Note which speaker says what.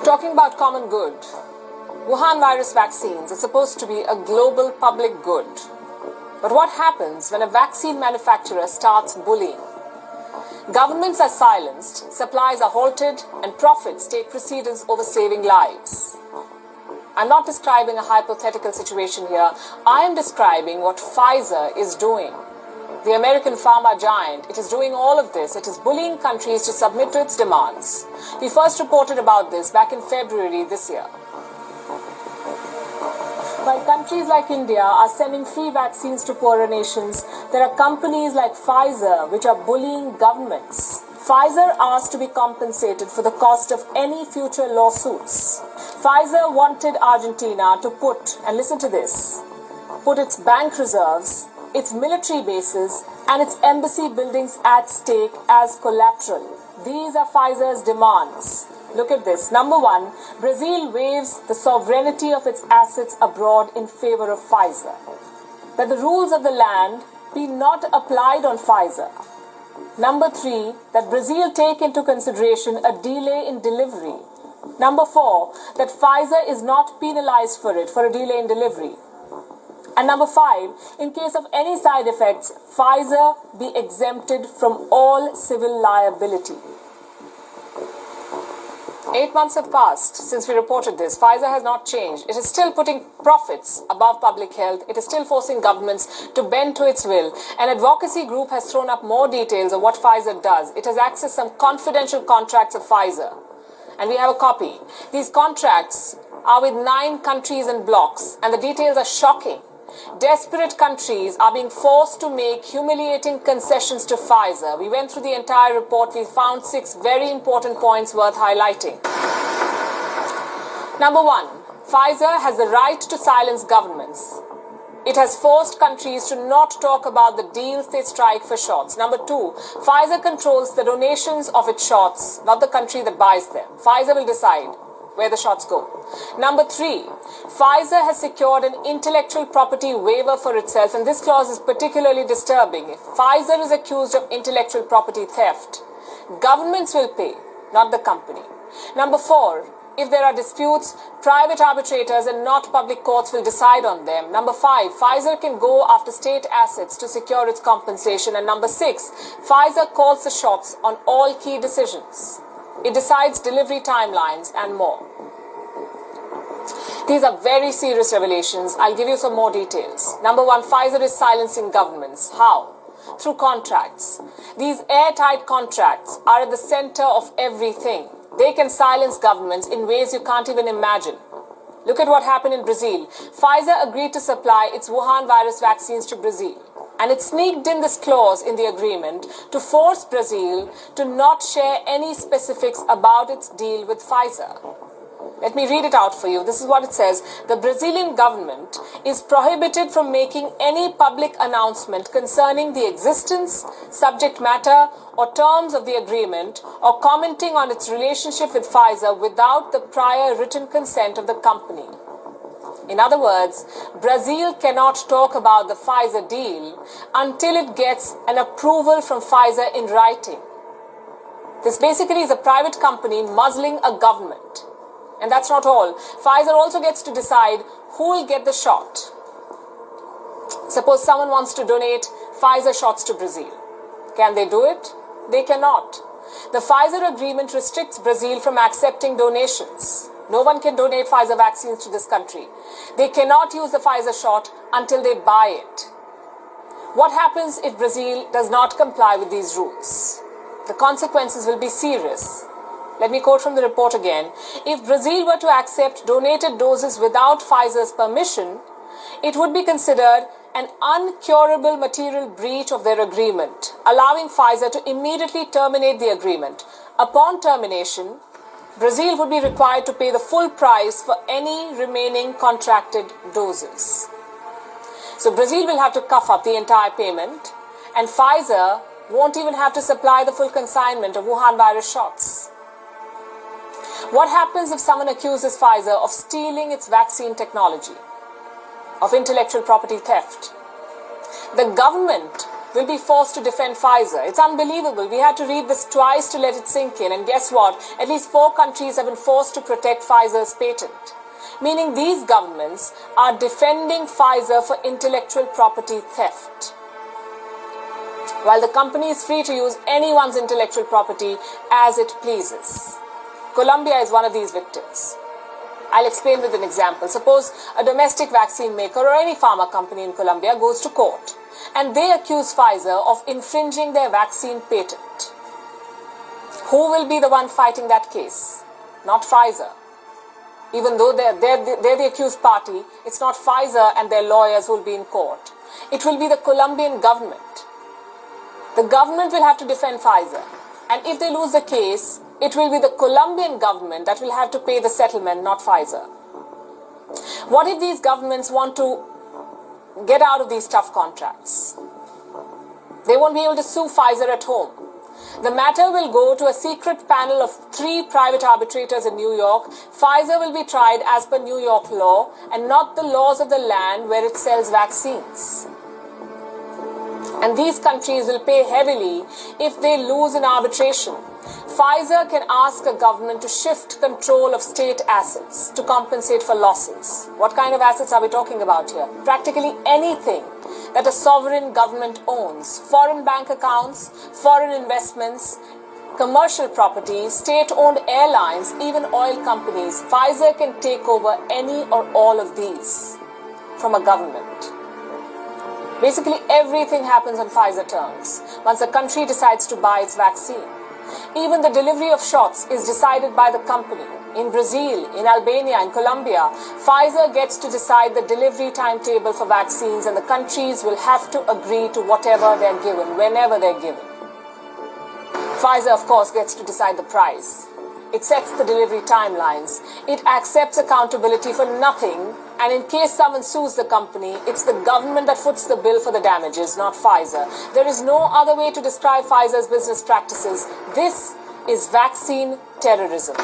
Speaker 1: Talking about common good, Wuhan virus vaccines are supposed to be a global public good. But what happens when a vaccine manufacturer starts bullying? Governments are silenced, supplies are halted, and profits take precedence over saving lives. I'm not describing a hypothetical situation here. I am describing what Pfizer is doing. The American pharma giant, it is doing all of this. It is bullying countries to submit to its demands. We first reported about this back in February this year. While countries like India are sending free vaccines to poorer nations, there are companies like Pfizer which are bullying governments. Pfizer asked to be compensated for the cost of any future lawsuits. Pfizer wanted Argentina to put, and listen to this, put its bank reserves, its military bases, and its embassy buildings at stake as collateral. These are Pfizer's demands. Look at this. Number one, Brazil waives the sovereignty of its assets abroad in favor of Pfizer. That the rules of the land be not applied on Pfizer. Number three, that Brazil take into consideration a delay in delivery. Number four, that Pfizer is not penalized for it, for a delay in delivery. And number five, in case of any side effects, Pfizer be exempted from all civil liability. 8 months have passed since we reported this. Pfizer has not changed. It is still putting profits above public health. It is still forcing governments to bend to its will. An advocacy group has thrown up more details of what Pfizer does. It has accessed some confidential contracts of Pfizer. And we have a copy. These contracts are with 9 countries and blocks, and the details are shocking. Desperate countries are being forced to make humiliating concessions to Pfizer. We went through the entire report. We found 6 very important points worth highlighting. Number one, Pfizer has the right to silence governments. It has forced countries to not talk about the deals they strike for shots. Number two, Pfizer controls the donations of its shots, not the country that buys them. Pfizer will decide where the shots go. Number three, Pfizer has secured an intellectual property waiver for itself, and this clause is particularly disturbing. If Pfizer is accused of intellectual property theft, governments will pay, not the company. Number four, if there are disputes, private arbitrators and not public courts will decide on them. Number five, Pfizer can go after state assets to secure its compensation. And number six, Pfizer calls the shots on all key decisions. It decides delivery timelines and more. These are very serious revelations. I'll give you some more details. Number one, Pfizer is silencing governments. How? Through contracts. These airtight contracts are at the center of everything. They can silence governments in ways you can't even imagine. Look at what happened in Brazil. Pfizer agreed to supply its Wuhan virus vaccines to Brazil. And it sneaked in this clause in the agreement to force Brazil to not share any specifics about its deal with Pfizer. Let me read it out for you. This is what it says. The Brazilian government is prohibited from making any public announcement concerning the existence, subject matter, or terms of the agreement, or commenting on its relationship with Pfizer without the prior written consent of the company. In other words, Brazil cannot talk about the Pfizer deal until it gets an approval from Pfizer in writing. This basically is a private company muzzling a government. And that's not all. Pfizer also gets to decide who will get the shot. Suppose someone wants to donate Pfizer shots to Brazil. Can they do it? They cannot. The Pfizer agreement restricts Brazil from accepting donations. No one can donate Pfizer vaccines to this country. They cannot use the Pfizer shot until they buy it. What happens if Brazil does not comply with these rules? The consequences will be serious. Let me quote from the report again. If Brazil were to accept donated doses without Pfizer's permission, it would be considered an uncurable material breach of their agreement, allowing Pfizer to immediately terminate the agreement. Upon termination, Brazil would be required to pay the full price for any remaining contracted doses. So Brazil will have to cough up the entire payment, and Pfizer won't even have to supply the full consignment of Wuhan virus shots. What happens if someone accuses Pfizer of stealing its vaccine technology, of intellectual property theft? The government will be forced to defend Pfizer. It's unbelievable. We had to read this twice to let it sink in. And guess what? At least 4 countries have been forced to protect Pfizer's patent. Meaning these governments are defending Pfizer for intellectual property theft. While the company is free to use anyone's intellectual property as it pleases. Colombia is one of these victims. I'll explain with an example. Suppose a domestic vaccine maker or any pharma company in Colombia goes to court and they accuse Pfizer of infringing their vaccine patent. Who will be the one fighting that case? Not Pfizer. Even though they're the accused party, it's not Pfizer and their lawyers who will be in court. It will be the Colombian government. The government will have to defend Pfizer. And if they lose the case, it will be the Colombian government that will have to pay the settlement, not Pfizer. What if these governments want to get out of these tough contracts? They won't be able to sue Pfizer at home. The matter will go to a secret panel of 3 private arbitrators in New York. Pfizer will be tried as per New York law and not the laws of the land where it sells vaccines. And these countries will pay heavily if they lose in arbitration. Pfizer can ask a government to shift control of state assets to compensate for losses. What kind of assets are we talking about here? Practically anything that a sovereign government owns. Foreign bank accounts, foreign investments, commercial property, state-owned airlines, even oil companies. Pfizer can take over any or all of these from a government. Basically, everything happens on Pfizer terms once a country decides to buy its vaccine. Even the delivery of shots is decided by the company. In Brazil, in Albania, in Colombia, Pfizer gets to decide the delivery timetable for vaccines and the countries will have to agree to whatever they're given, whenever they're given. Pfizer, of course, gets to decide the price. It sets the delivery timelines. It accepts accountability for nothing. And in case someone sues the company, it's the government that foots the bill for the damages, not Pfizer. There is no other way to describe Pfizer's business practices. This is vaccine terrorism.